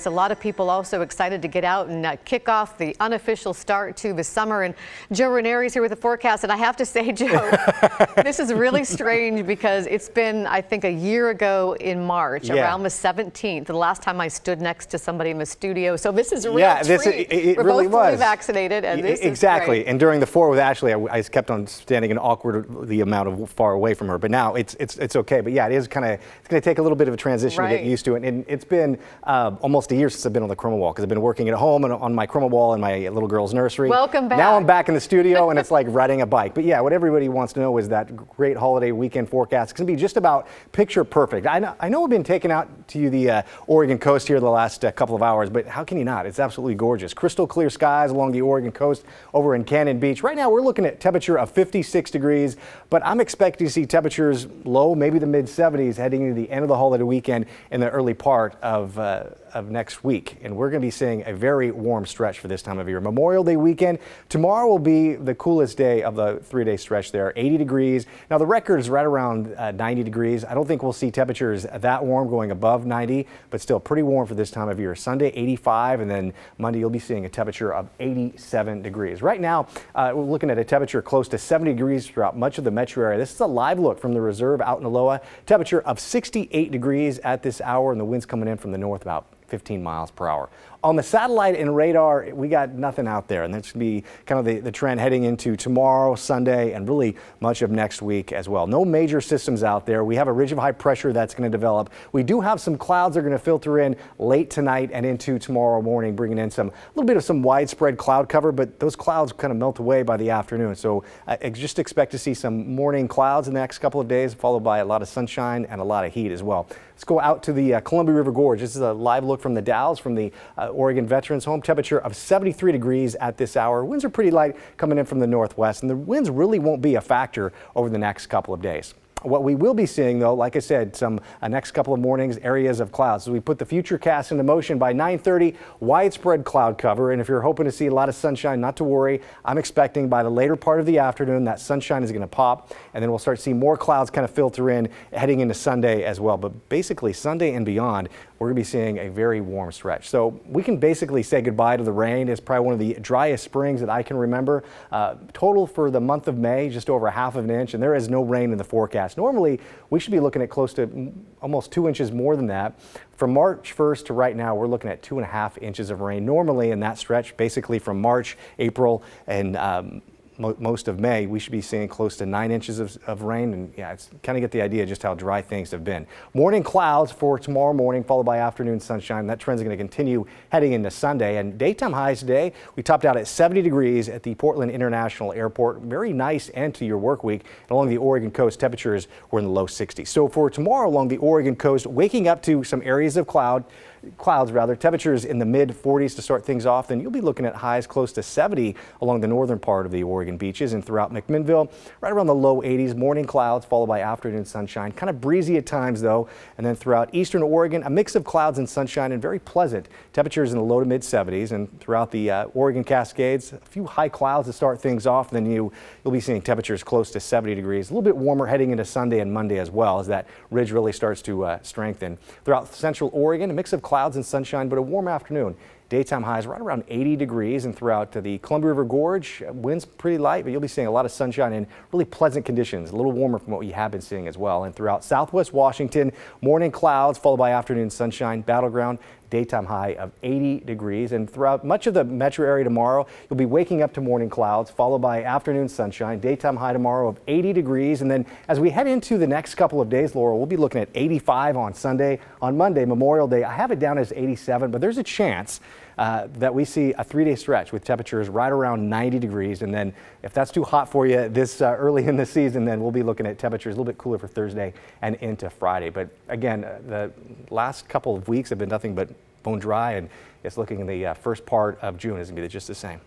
A lot of people also excited to get out and kick off the unofficial start to the summer. And Joe Ranieri's here with the forecast. And I have to say, Joe, this is really strange because it's been, I think, a year ago in March, around the 17th, the last time I stood next to somebody in the studio. So this is a real treat. It We're really both fully was vaccinated, and this exactly. is great. And during the 4 with Ashley, I kept on standing an awkwardly amount of far away from her. But now it's okay. But yeah, it is kind of, it's going to take a little bit of a transition to get used to it. And it's been almost a year since I've been on the chroma wall, because I've been working at home and on my chroma wall in my little girl's nursery. Welcome back. Now I'm back in the studio and it's like riding a bike. But yeah, what everybody wants to know is that great holiday weekend forecast. It's going to be just about picture perfect. I know we've been taking out to you the Oregon coast here the last couple of hours, but how can you not? It's absolutely gorgeous. Crystal clear skies along the Oregon coast over in Cannon Beach. Right now we're looking at temperature of 56 degrees, but I'm expecting to see temperatures low, maybe the mid 70s heading into the end of the holiday weekend in the early part of next week. And we're going to be seeing a very warm stretch for this time of year. Memorial Day weekend. Tomorrow will be the coolest day of the 3-day stretch there, 80 degrees. Now the record is right around 90 degrees. I don't think we'll see temperatures that warm going above 90, but still pretty warm for this time of year. Sunday 85, and then Monday you'll be seeing a temperature of 87 degrees. Right now we're looking at a temperature close to 70 degrees throughout much of the metro area. This is a live look from the reserve out in Aloha. Temperature of 68 degrees at this hour, and the wind's coming in from the north about 15 miles per hour. On the satellite and radar, we got nothing out there, and that's going to be kind of the trend heading into tomorrow, Sunday, and really much of next week as well. No major systems out there. We have a ridge of high pressure that's going to develop. We do have some clouds that are going to filter in late tonight and into tomorrow morning, bringing in a little bit of some widespread cloud cover, but those clouds kind of melt away by the afternoon. So just expect to see some morning clouds in the next couple of days, followed by a lot of sunshine and a lot of heat as well. Let's go out to the Columbia River Gorge. This is a live look from the Dalles, from the Oregon Veterans Home. Temperature of 73 degrees at this hour. Winds are pretty light coming in from the northwest, and the winds really won't be a factor over the next couple of days. What we will be seeing, though, like I said, some next couple of mornings, areas of clouds. So we put the futurecast into motion by 9:30, widespread cloud cover. And if you're hoping to see a lot of sunshine, not to worry. I'm expecting by the later part of the afternoon that sunshine is going to pop, and then we'll start seeing more clouds kind of filter in heading into Sunday as well. But basically Sunday and beyond, we're going to be seeing a very warm stretch. So we can basically say goodbye to the rain. It's probably one of the driest springs that I can remember. Total for the month of May, just over ½ of an inch, and there is no rain in the forecast. Normally, we should be looking at close to almost 2 inches more than that. From March 1st to right now, we're looking at 2.5 inches of rain. Normally in that stretch, basically from March, April, and most of May, we should be seeing close to 9 inches of rain. And yeah, it's kind of get the idea just how dry things have been. Morning clouds for tomorrow morning, followed by afternoon sunshine. That trend is going to continue heading into Sunday. And daytime highs today, we topped out at 70 degrees at the Portland International Airport. Very nice end to your work week. And along the Oregon coast, temperatures were in the low 60s. So for tomorrow along the Oregon coast, waking up to some areas of clouds, temperatures in the mid 40s to start things off. Then you'll be looking at highs close to 70 along the northern part of the Oregon beaches and throughout McMinnville, right around the low 80s. Morning clouds followed by afternoon sunshine. Kind of breezy at times though. And then throughout eastern Oregon, a mix of clouds and sunshine and very pleasant temperatures in the low to mid 70s. And throughout the Oregon Cascades, a few high clouds to start things off. Then you'll be seeing temperatures close to 70 degrees. A little bit warmer heading into Sunday and Monday as well, as that ridge really starts to strengthen. Throughout central Oregon, a mix of clouds and sunshine, but a warm afternoon. Daytime highs right around 80 degrees, and throughout the Columbia River Gorge, winds pretty light, but you'll be seeing a lot of sunshine and really pleasant conditions, a little warmer from what you have been seeing as well. And throughout southwest Washington, morning clouds followed by afternoon sunshine. Battleground, daytime high of 80 degrees. And throughout much of the metro area tomorrow, you'll be waking up to morning clouds followed by afternoon sunshine. Daytime high tomorrow of 80 degrees. And then as we head into the next couple of days, Laura, we'll be looking at 85 on Sunday. On Monday, Memorial Day, I have it down as 87, but there's a chance that we see a 3-day stretch with temperatures right around 90 degrees. And then if that's too hot for you this early in the season, then we'll be looking at temperatures a little bit cooler for Thursday and into Friday. But again, the last couple of weeks have been nothing but bone dry, and it's looking in the first part of June is going to be just the same.